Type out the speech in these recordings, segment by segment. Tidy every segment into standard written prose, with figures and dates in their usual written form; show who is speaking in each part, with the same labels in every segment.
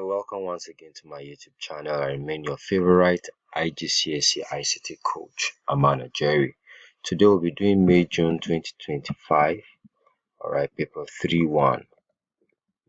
Speaker 1: Hello, welcome once again to my YouTube channel. I remain your favorite IGCSE ICT coach, Amana Jerry. Today we'll be doing May-June 2025. Alright, paper 3-1.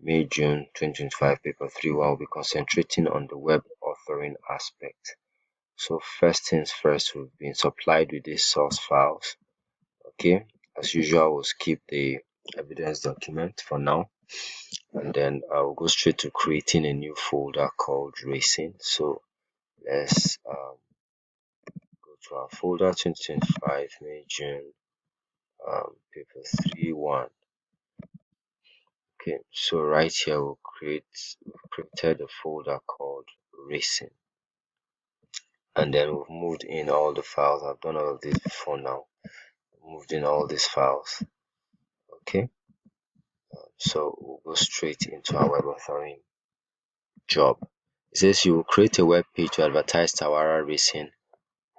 Speaker 1: May-June 2025, paper 3-1. We'll be concentrating on the web authoring aspect. So first things first, we've been supplied with these source files. Okay, as usual, we'll skip the evidence document for now. And then I'll go straight to creating a new folder called racing. So let's go to our folder 2025 MayJune paper 3-1. Okay, so right here we've created a folder called racing, and then we've moved in all the files. I've done all of this before now. Moved in all these files. Okay, so we'll go straight into our web authoring job. It says you will create a web page to advertise Tawara Racing,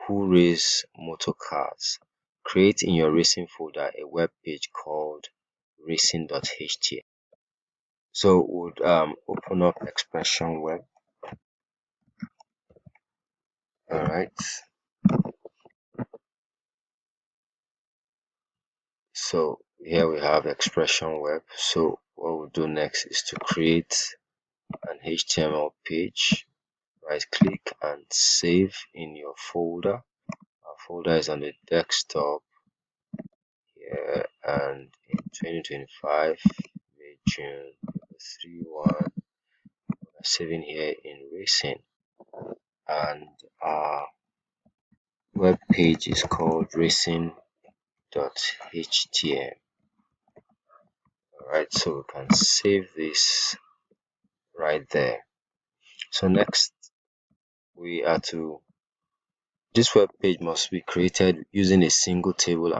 Speaker 1: who race motor cars. Create in your racing folder a web page called racing.html. So we'll open up Expression Web. Alright. So here we have Expression Web. So what we'll do next is to create an HTML page. Right click and save in your folder. Our folder is on the desktop here, and in 2025 May-June 3-1, saving here in racing, and our web page is called racing.html. Alright, so we can save this right there. So next we are to this web page must be created using a single table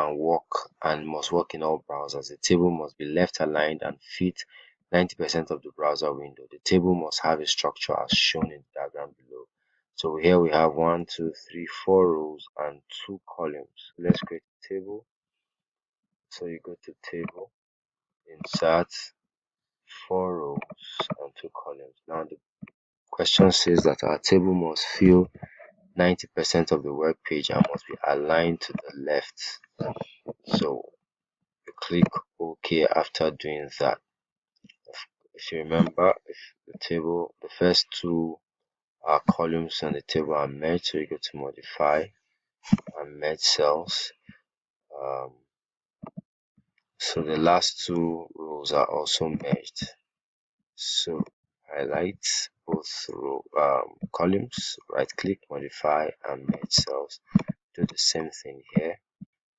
Speaker 1: and must work in all browsers. The table must be left aligned and fit 90% of the browser window. The table must have a structure as shown in the diagram below. So here we have 1, 2, 3, 4 rows and 2 columns. Let's create a table. So you go to table, insert 4 rows and 2 columns. Now the question says that our table must fill 90% of the web page and must be aligned to the left. So you click OK after doing that. If you remember, if the first two columns on the table are merged, so you go to modify and merge cells. So the last two rows are also merged. So highlight both columns, right click, modify and merge cells. Do the same thing here.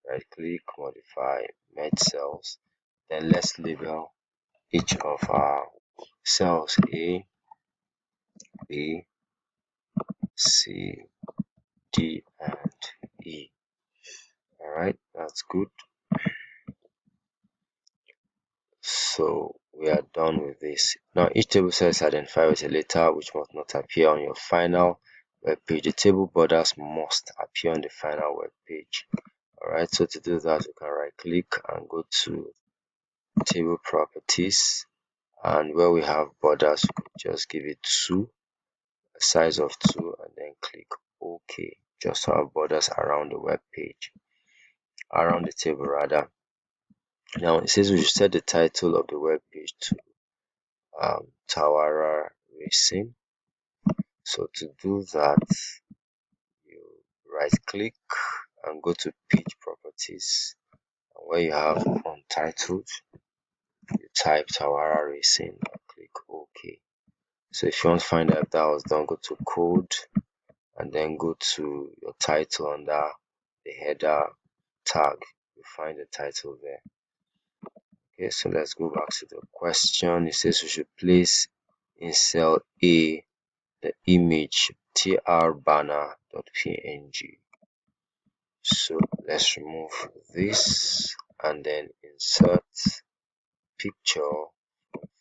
Speaker 1: Right click, modify, merge cells. Then let's label each of our cells A, B, C, D, and E. Alright, that's good. So we are done with this. Now each table cell is identified with a letter which must not appear on your final web page. The table borders must appear on the final web page. Alright, so to do that, you can right click and go to table properties, and where we have borders, you could just give it 2, a size of 2, and then click OK, just to have borders around the web page, around the table rather. Now it says we should set the title of the web page to Tawara Racing. So to do that, you right click and go to page properties, and where you have untitled, you type Tawara Racing and click OK. So if you want to find out if that was done, go to code and then go to your title under the header tag. You find the title there. Okay, so let's go back to the question. It says we should place in cell A the image trbanner.png. So let's remove this and then insert picture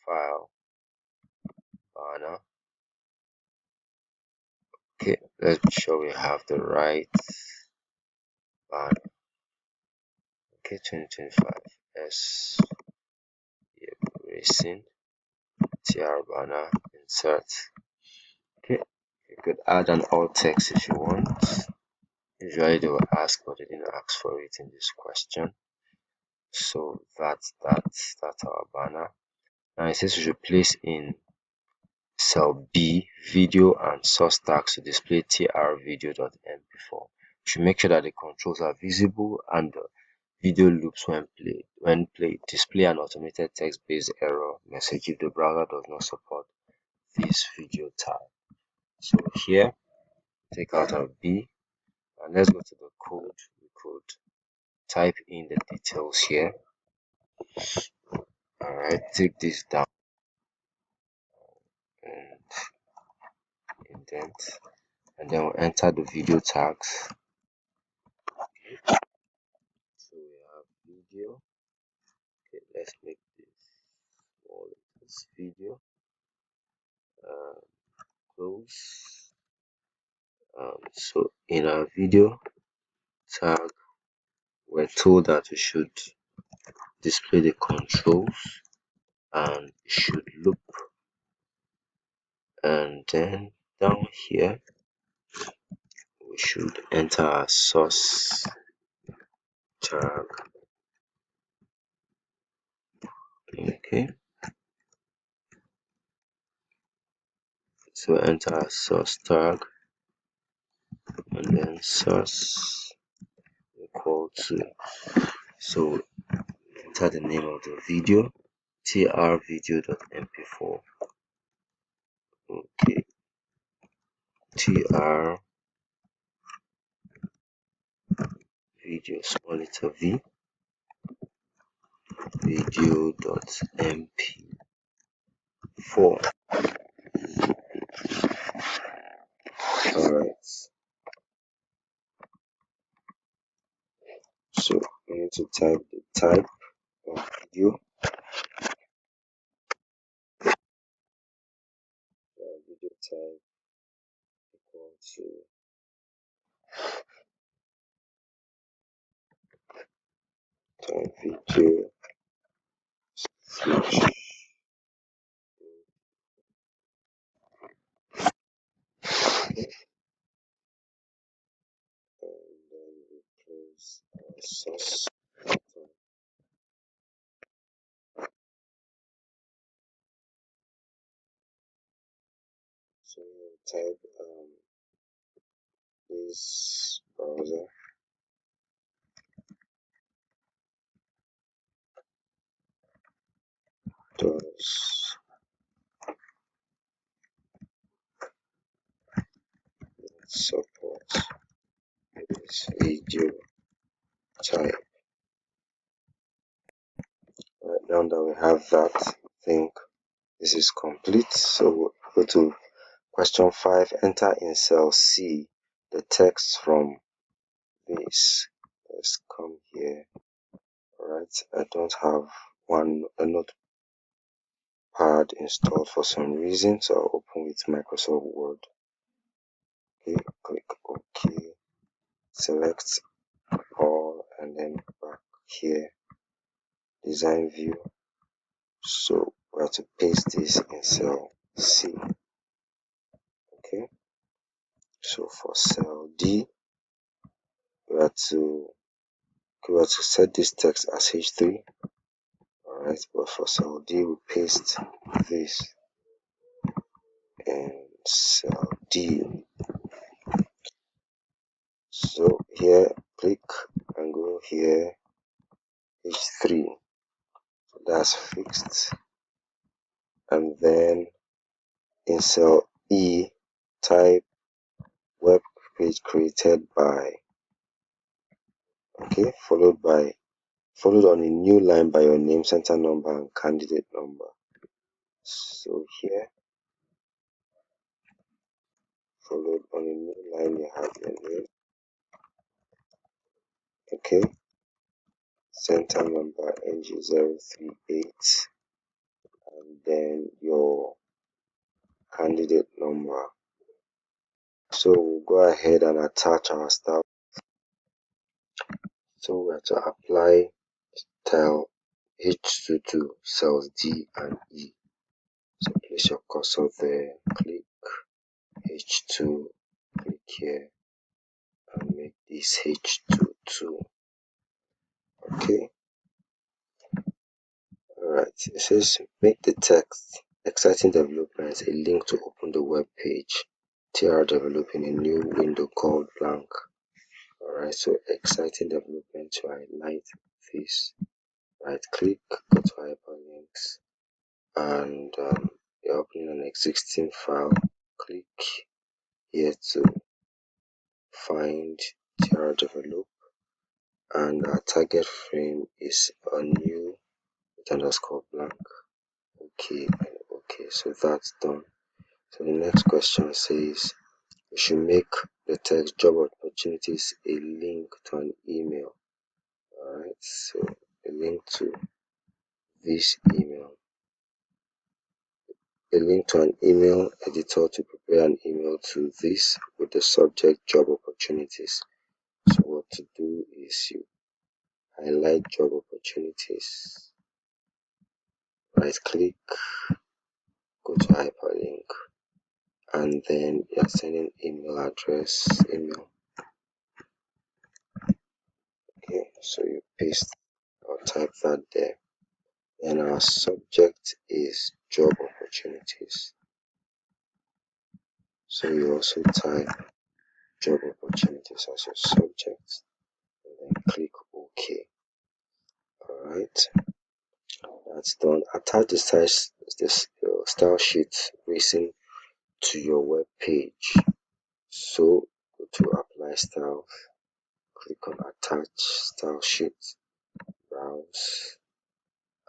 Speaker 1: file banner. Okay, let's be sure we have the right banner. Okay, 2025 S racing. TR banner, insert. Okay, you could add an alt text if you want. Usually they will ask, but they didn't ask for it in this question. So that's our banner. Now it says we should place in cell B video and source tags to display trvideo.mp4. We should make sure that the controls are visible and the video loops when played. When played, display an automated text-based error message if the browser does not support this video tag. So here, take out our B and let's go to the code. We could type in the details here. Alright, take this down and indent, and then we'll enter the video tags. So we have video. Okay, let's make this small. This video. Close. So in our video tag, we're told that we should display the controls and it should loop, and then down here we should enter our source tag. Okay, so enter our source tag and then source equal to, so enter the name of the video, trvideo.mp4. Okay, tr video, small letter v, video.mp4. Alright, so we need to type the type of video. Video type equal to type video switch, and then we close our source button. So we'll type this browser does support this video type. Right, now that we have that, I think this is complete. So we'll go to question 5. Enter in cell C the text from this. Let's come here. Alright, I don't have a notepad installed for some reason, so I'll open with Microsoft Word. Okay, click OK, select all, and then back here, design view. So we have to paste this in cell C. Okay, so for cell D, we have to set this text as H3. Alright, but for cell D, we paste this in cell D. So here, click and go here, H3. So that's fixed. And then in cell E, type web page created by, okay, followed on a new line by your name, center number, and candidate number. So here, followed on a new line, you have your name, okay, center number NG038, and then your candidate number. So we'll go ahead and attach our stuff. So we have to apply tile H2 to cells D and E. So place your cursor there, click H2, click here and make this H2 too. Okay. Alright, it says make the text exciting developments a link to open the web page. TR developing a new window called blank. Alright, so exciting development to highlight this. Right click, go to hyperlinks, and you're opening an existing file. Click here to find TR develop, and our target frame is a new with underscore blank. Okay, and okay, so that's done. So the next question says we should make the text job opportunities a link to an email. Alright, so a link to this email. A link to an email editor to prepare an email to this with the subject job opportunities. So what to do is you highlight job opportunities, right click, go to hyperlink, and then you're sending email address, email. Okay, so you paste or type that there. Then our subject is job opportunities. So you also type job opportunities as your subject and then click OK. Alright, that's done. Attach the style sheet racing to your web page. So go to apply style, click on attach style sheet, browse,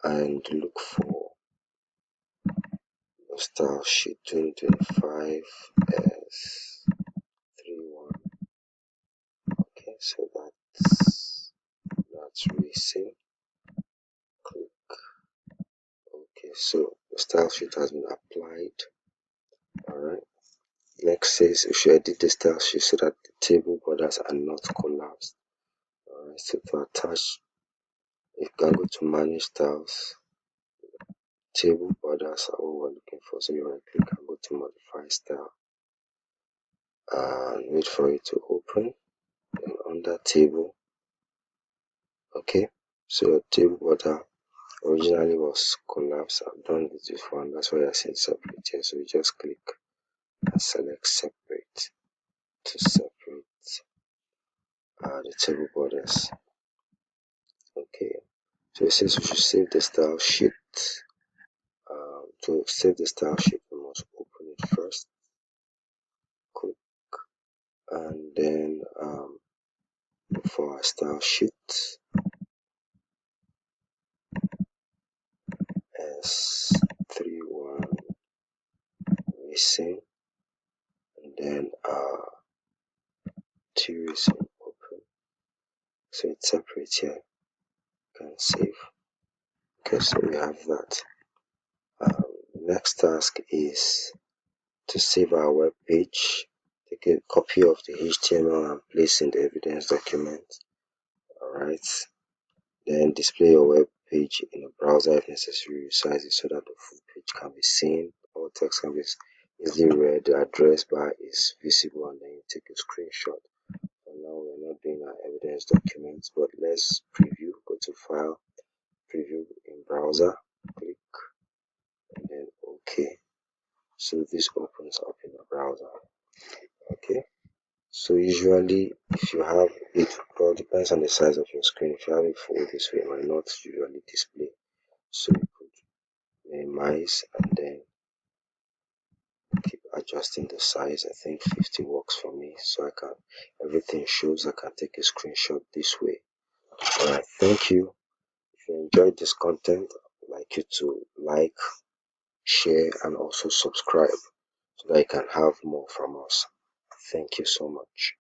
Speaker 1: and look for your style sheet 2025 S31. Okay, so that's racing. Click OK. So the style sheet has been applied. Alright. Next says we should edit the style sheet so that the table borders are not collapsed. Alright, so to attach, you can go to manage styles. Table borders are what we're looking for. So you want to click and go to modify style and wait for it to open. Then under table, okay. So your table border originally was collapsed. I've done this before and that's why you're seeing separate here. So you just click and select separate to separate the table borders. Okay, so it says we should save the style sheet. To save the style sheet, we must open it first. Click and then look for our style sheet S31 racing, and then T racing open. So it's separate here. You can save. Okay, so we have that. The next task is to save our web page. Take a copy of the HTML and place in the evidence document. Alright. Then display your web page in a browser if necessary. Resize it so that the full page can be seen. All text can be easily read. The address bar is visible, and then you take a screenshot. For now, we're not doing our evidence documents, but let's preview. Go to File, Preview in Browser. Click and then OK. So this opens up in the browser. Okay. So usually, if you have it, well, depends on the size of your screen. If you have it full this way, it might not usually display. So you could minimize and then keep adjusting the size. I think 50 works for me, so I can everything shows. I can take a screenshot this way. Alright, thank you. If you enjoyed this content, I'd like you to like, share, and also subscribe so that you can have more from us. Thank you so much.